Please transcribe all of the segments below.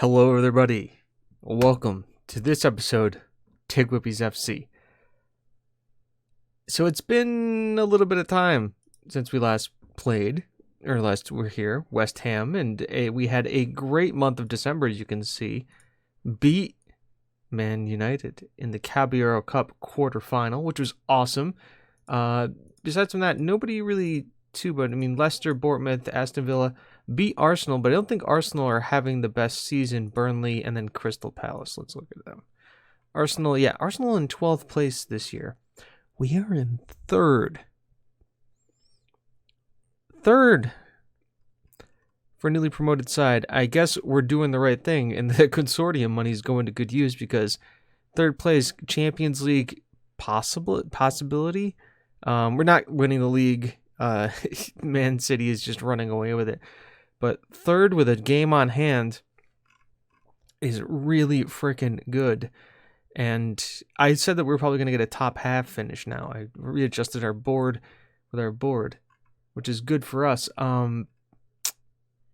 Hello, everybody. Welcome to this episode, TGWPIS FC. So it's been a little bit of time since we last played, or last we're here, West Ham, and we had a great month of December, as you can see. Beat Man United in the Caballero Cup quarterfinal, which was awesome. Besides from that, nobody really but Leicester, Bournemouth, Aston Villa beat Arsenal, but I don't think Arsenal are having the best season. Burnley and then Crystal Palace. Let's look at them. Arsenal in 12th place this year. We are in third for a newly promoted side. I guess we're doing the right thing, and the consortium money is going to good use because third place, Champions League possibility. We're not winning the league. Man City is just running away with it. But third with a game on hand is really freaking good. And I said that we were probably going to get a top half finish now. I readjusted our board with our board, which is good for us.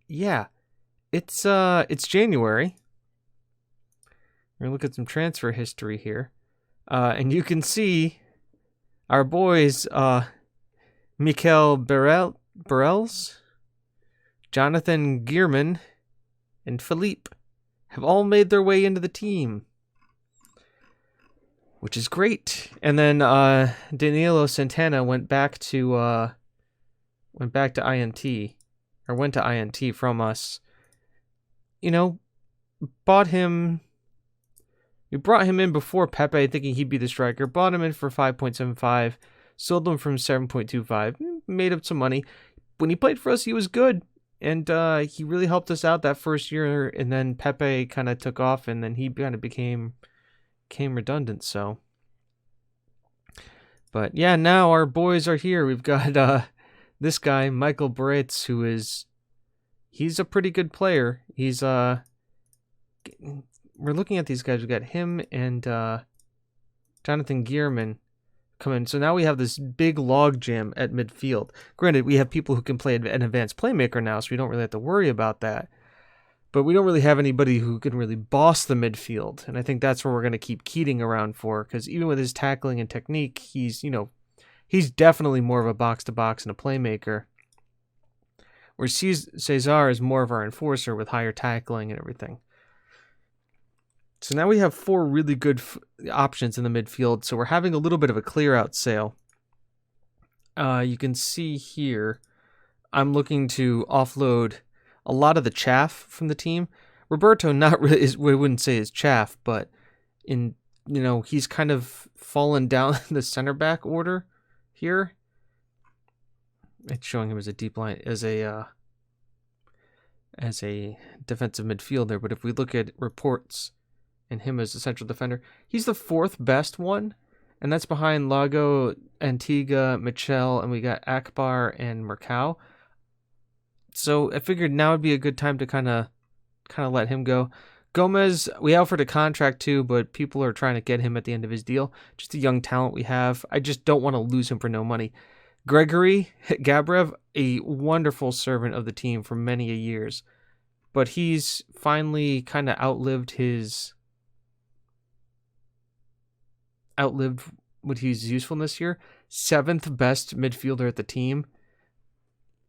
Yeah, it's January. We're going to look at some transfer history here. And you can see our boys, Mikel Barels, Jonathan Gearman, and Philippe have all made their way into the team, which is great. And then Danilo Santana went to INT from us. Bought him. We brought him in before Pepe, thinking he'd be the striker. Bought him in for 5.75. Sold him from 7.25. Made up some money. When he played for us, he was good. And he really helped us out that first year. And then Pepe kind of took off. And then he kind of became redundant. So, but yeah, now our boys are here. We've got this guy, Michael Baretz, he's a pretty good player. We're looking at these guys. We got him and Jonathan Gearman come in. So now we have this big log jam at midfield. Granted, we have people who can play an advanced playmaker now, so we don't really have to worry about that. But we don't really have anybody who can really boss the midfield. And I think that's where we're going to keep Keating around for, because even with his tackling and technique, he's definitely more of a box-to-box and a playmaker. Where Cesar is more of our enforcer with higher tackling and everything. So now we have four really good options in the midfield. So we're having a little bit of a clear-out sale. You can see here, I'm looking to offload a lot of the chaff from the team. Roberto, not really, we wouldn't say is chaff, but he's kind of fallen down the center back order here. It's showing him as a deep line, as a defensive midfielder. But if we look at reports and him as a central defender, he's the fourth best one, and that's behind Lago, Antigua, Michel, and we got Akbar and Mercao. So I figured now would be a good time to kind of let him go. Gomez, we offered a contract too, but people are trying to get him at the end of his deal. Just a young talent we have. I just don't want to lose him for no money. Gregory Gabrev, a wonderful servant of the team for many years, but he's finally kind of outlived what his usefulness here. 7th best midfielder at the team.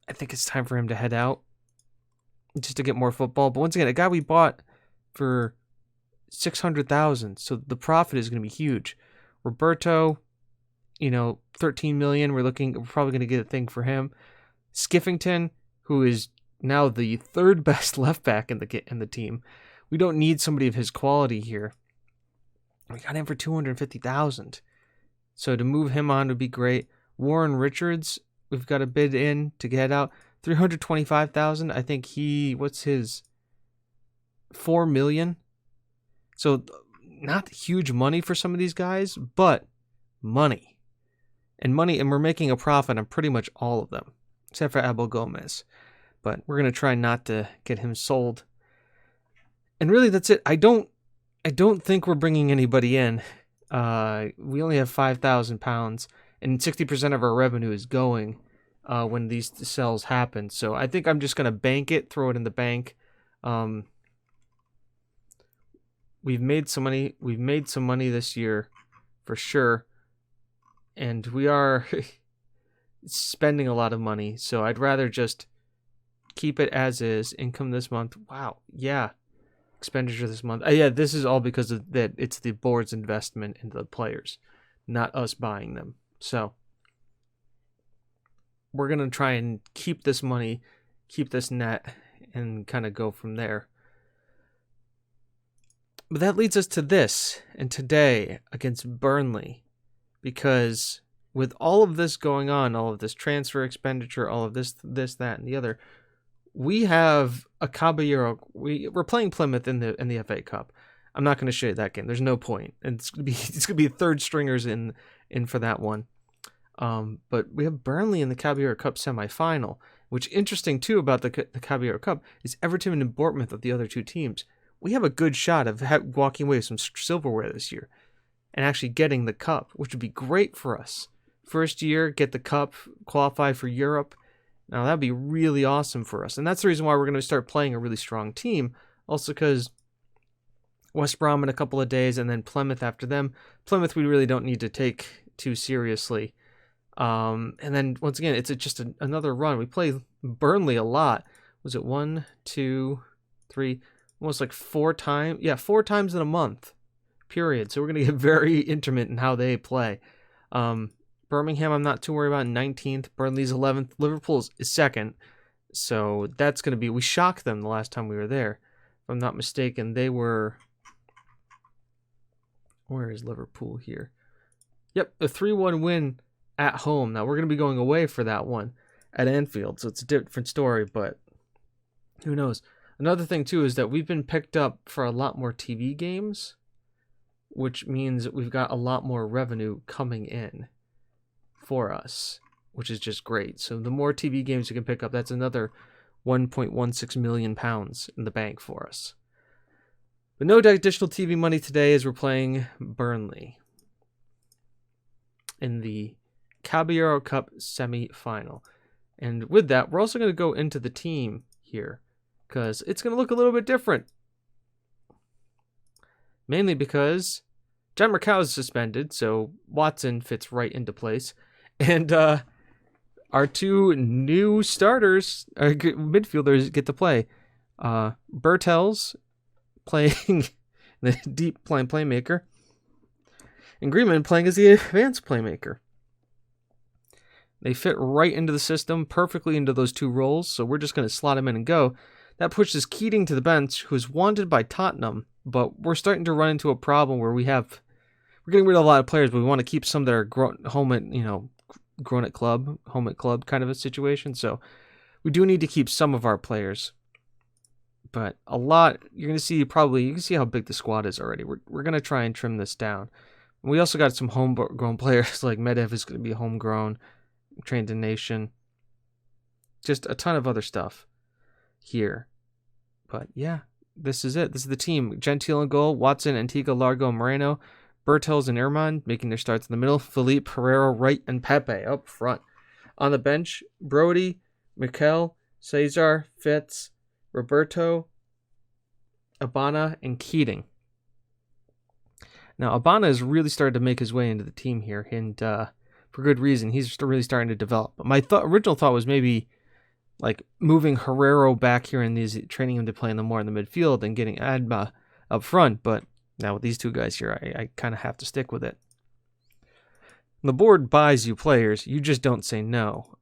I think it's time for him to head out just to get more football. But once again, a guy we bought for $600,000, so the profit is going to be huge. Roberto, 13 million. We're probably going to get a thing for him. Skiffington, who is now the 3rd best left back in the team. We don't need somebody of his quality here. We got him for $250,000. So to move him on would be great. Warren Richards, we've got a bid in to get out. $325,000. I think what's his? $4 million. So not huge money for some of these guys, but money. And we're making a profit on pretty much all of them, except for Abel Gomez. But we're going to try not to get him sold. And really, that's it. I don't think we're bringing anybody in. We only have £5,000, and 60% of our revenue is going when these sales happen. So I think I'm just going to bank it, throw it in the bank. we've made some money. We've made some money this year, for sure, and we are spending a lot of money. So I'd rather just keep it as is. Income this month. Wow. Yeah. Expenditure this month. Yeah, this is all because of that. It's the board's investment into the players, not us buying them. So we're going to try and keep this money, keep this net, and kind of go from there. But that leads us to this, and today against Burnley, because with all of this going on, all of this transfer expenditure, all of this, that, and the other, we have a Caballero. We're playing Plymouth in the FA Cup. I'm not going to show you that game. There's no point. And it's gonna be third stringers in for that one. But we have Burnley in the Caballero Cup semifinal. Which interesting too about the Caballero Cup is Everton and Bournemouth of the other two teams. We have a good shot of walking away with some silverware this year, and actually getting the cup, which would be great for us. First year, get the cup, qualify for Europe. Now, that'd be really awesome for us. And that's the reason why we're going to start playing a really strong team. Also because West Brom in a couple of days and then Plymouth after them. Plymouth we really don't need to take too seriously. And then, once again, it's just another run. We play Burnley a lot. Was it 1, 2, 3, almost like 4 times? Yeah, 4 times in a month, period. So we're going to get very intimate in how they play. Birmingham, I'm not too worried about. 19th. Burnley's 11th. Liverpool is 2nd. So that's going to be... We shocked them the last time we were there. If I'm not mistaken, they were... Where is Liverpool here? Yep, a 3-1 win at home. Now, we're going to be going away for that one at Anfield. So it's a different story, but who knows? Another thing, too, is that we've been picked up for a lot more TV games, which means that we've got a lot more revenue coming in for us, which is just great. So the more TV games you can pick up, that's another £1.16 million in the bank for us. But no additional TV money today as we're playing Burnley in the Caballero Cup semi-final. And with that, we're also going to go into the team here because it's going to look a little bit different. Mainly because John Mercado is suspended, so Watson fits right into place. And our 2 new starters, midfielders, get to play. Bertels playing the deep playmaker, and Greenman playing as the advanced playmaker. They fit right into the system, perfectly into those 2 roles, so we're just going to slot him in and go. That pushes Keating to the bench, who's wanted by Tottenham, but we're starting to run into a problem where we're getting rid of a lot of players, but we want to keep some that are grown at club kind of a situation. So we do need to keep some of our players, but a lot, you can see how big the squad is already. We're going to try and trim this down. And we also got some homegrown players, like Medev is going to be homegrown, trained in Nation. Just a ton of other stuff here. But yeah, this is it. This is the team. Gentile in goal, Watson, Antigua, Largo, Moreno, Bertels and Irman making their starts in the middle. Philippe, Herrera, Wright, and Pepe up front. On the bench, Brody, Mikel, Cesar, Fitz, Roberto, Abana, and Keating. Now, Abana has really started to make his way into the team here, and for good reason. He's really starting to develop. But my original thought was maybe like moving Herrero back here and training him to play in the more in the midfield and getting Adma up front. But now with these 2 guys here, I kind of have to stick with it. The board buys you players. You just don't say no.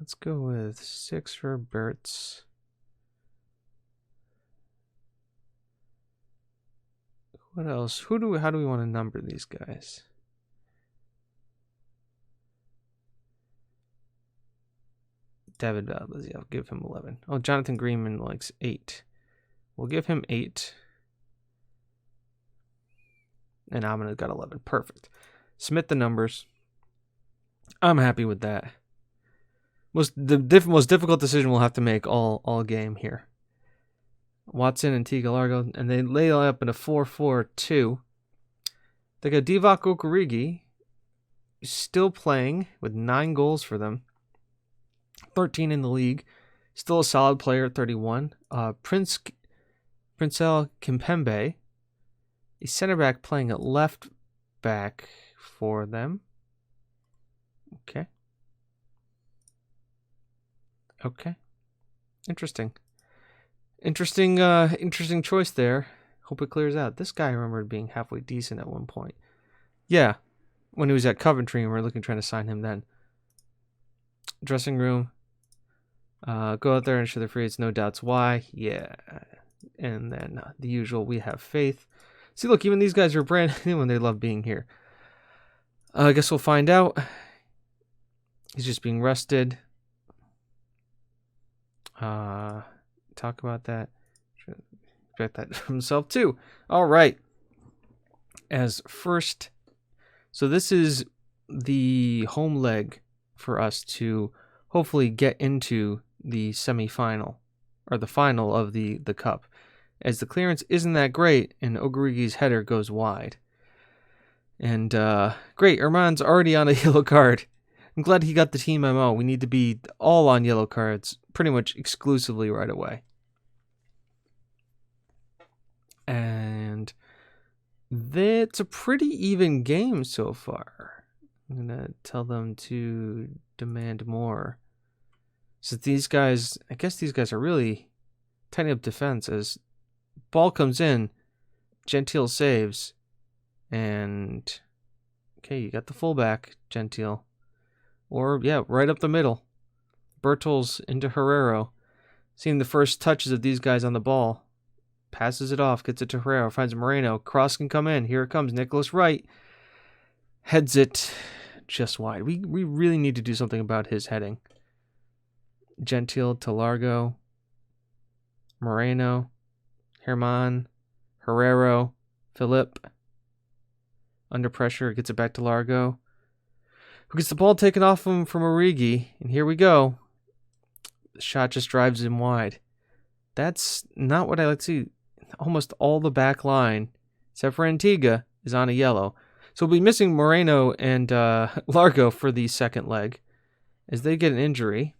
Let's go with 6 for Bertz. What else? How do we want to number these guys? David Valdez, I'll give him 11. Oh, Jonathan Greenman likes 8. We'll give him 8. And Amina got 11. Perfect. Submit the numbers. I'm happy with that. The most difficult decision we'll have to make all game here. Watson and Tiga Largo, and they lay up in a 4-4-2. They got Divock Okurigi, still playing with 9 goals for them, 13 in the league, still a solid player at 31. Prince Princel Kimpembe, a center back playing at left back for them. Okay. Okay. Interesting. Interesting choice there. Hope it clears out. This guy I remembered being halfway decent at one point. Yeah, when he was at Coventry and we were trying to sign him then. Dressing room. Go out there and show the free. It's no doubts why. Yeah. And then the usual, we have faith. See, look, even these guys are brand new and they love being here. I guess we'll find out. He's just being rested. Talk about that. Expect that from himself too. All right. As first, so this is the home leg for us to hopefully get into the semifinal or the final of the cup, as the clearance isn't that great and Ogurigi's header goes wide. And great, Erman's already on a yellow card. I'm glad he got the team MO. We need to be all on yellow cards pretty much exclusively right away. And it's a pretty even game so far. I'm going to tell them to demand more. So these guys, I guess these guys are really tightening up defense as ball comes in, Gentile saves, and okay, you got the fullback, Gentile. Or, yeah, right up the middle. Bertels into Herrero. Seeing the first touches of these guys on the ball. Passes it off, gets it to Herrero, finds Moreno. Cross can come in. Here it comes. Nicholas Wright heads it just wide. We really need to do something about his heading. Gentile to Largo. Moreno. Herman. Herrero. Philip. Under pressure, gets it back to Largo. Who gets the ball taken off him from Origi. And here we go. The shot just drives him wide. That's not what I like to see. Almost all the back line, except for Antigua, is on a yellow. So we'll be missing Moreno and Largo for the second leg as they get an injury.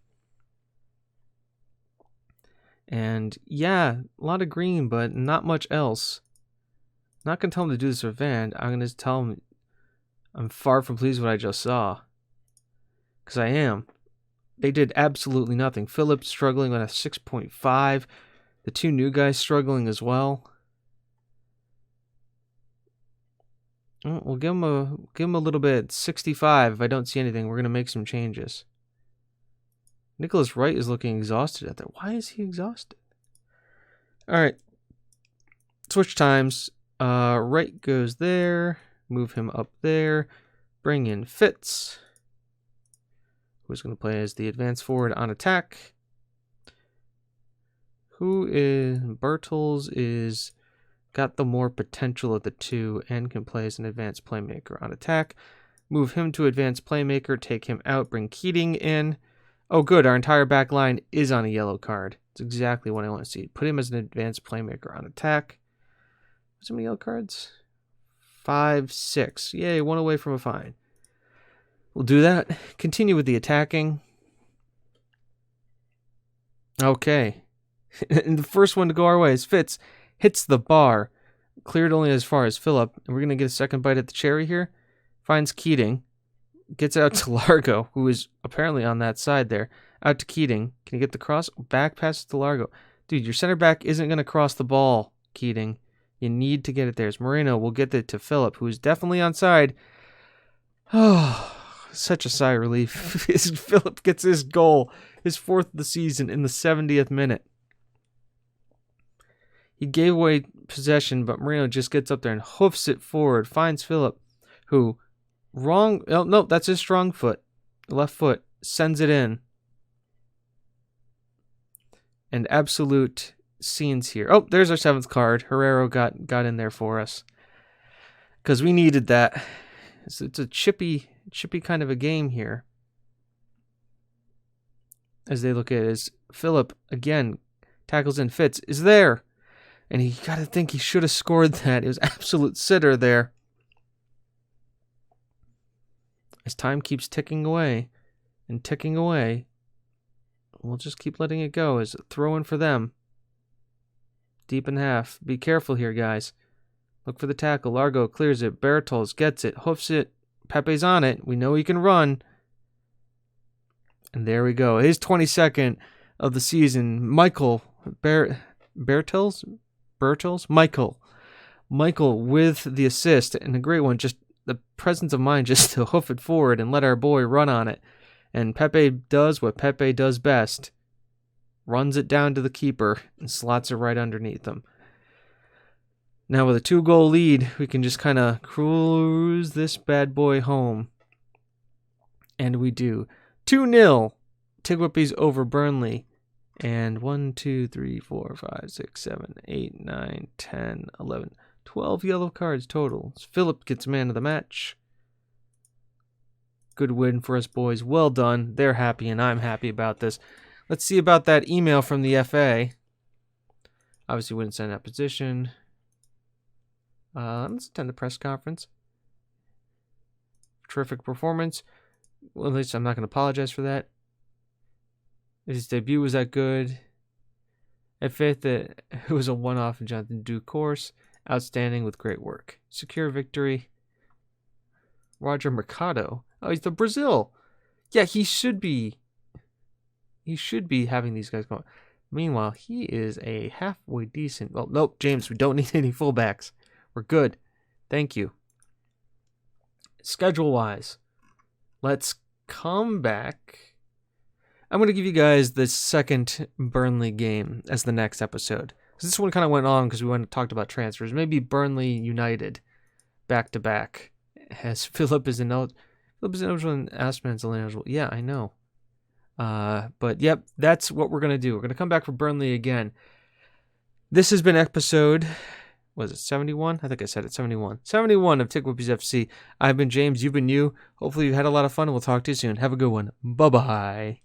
And yeah, a lot of green, but not much else. Not going to tell him to do this for Van. I'm going to tell him I'm far from pleased with what I just saw. Because I am. They did absolutely nothing. Phillips struggling on a 6.5. The two new guys struggling as well. We'll give him a little bit. 65. If I don't see anything, we're going to make some changes. Nicholas Wright is looking exhausted out there. Why is he exhausted? All right. Switch times. Wright goes there. Move him up there. Bring in Fitz, who's going to play as the advanced forward on attack. Bertels is got the more potential of the two and can play as an advanced playmaker on attack. Move him to advanced playmaker, take him out, bring Keating in. Oh, good, our entire back line is on a yellow card. It's exactly what I want to see. Put him as an advanced playmaker on attack. How many yellow cards? 5, 6. Yay, one away from a fine. We'll do that. Continue with the attacking. Okay. And the first one to go our way is Fitz. Hits the bar. Cleared only as far as Phillip. And we're going to get a second bite at the cherry here. Finds Keating. Gets out to Largo, who is apparently on that side there. Out to Keating. Can you get the cross? Back passes to Largo. Dude, your center back isn't going to cross the ball, Keating. You need to get it there. As Moreno will get it to Philip, who is definitely onside. Oh, such a sigh of relief. Philip gets his goal, his 4th of the season, in the 70th minute. He gave away possession, but Moreno just gets up there and hoofs it forward. Finds Philip, who no, that's his strong foot. Left foot. Sends it in. And absolute scenes here. Oh, there's our 7th card. Herrero got in there for us. Because we needed that. It's a chippy kind of a game here. As they look at it, as Philip, again, tackles in. Fitz is there. And you got to think he should have scored that. It was absolute sitter there. As time keeps ticking away and ticking away, we'll just keep letting it go as a throw in for them. Deep in half. Be careful here, guys. Look for the tackle. Largo clears it. Bertels gets it. Hoofs it. Pepe's on it. We know he can run. And there we go. His 22nd of the season. Michael Bertels? Michael with the assist. And a great one. Just the presence of mind just to hoof it forward and let our boy run on it. And Pepe does what Pepe does best. Runs it down to the keeper and slots it right underneath him. Now with a 2-goal lead, we can just kind of cruise this bad boy home. And we do. 2-0. TGWPIS over Burnley. And 1, 2, 3, 4, 5, 6, 7, 8, 9, 10, 11, 12 yellow cards total. Philip gets man of the match. Good win for us boys. Well done. They're happy and I'm happy about this. Let's see about that email from the FA. Obviously wouldn't send that position. Let's attend the press conference. Terrific performance. Well, at least I'm not going to apologize for that. His debut was that good. At fifth, it was a one-off in Jonathan due course. Outstanding with great work. Secure victory. Roger Mercado. Oh, he's the Brazil. Yeah, he should be. He should be having these guys going. Meanwhile, he is a halfway decent. Well, nope, James, we don't need any fullbacks. We're good. Thank you. Schedule-wise, let's come back. I'm going to give you guys the second Burnley game as the next episode. This one kind of went on because we went and talked about transfers. Maybe Burnley United back-to-back. As Philip is ineligible and Asman's ineligible. Yeah, I know. But yep, that's what we're going to do. We're going to come back for Burnley again. This has been episode, was it 71? I think I said it, 71. 71 of TGWPIS FC. I've been James, you've been you. Hopefully you had a lot of fun and we'll talk to you soon. Have a good one. Bye-bye.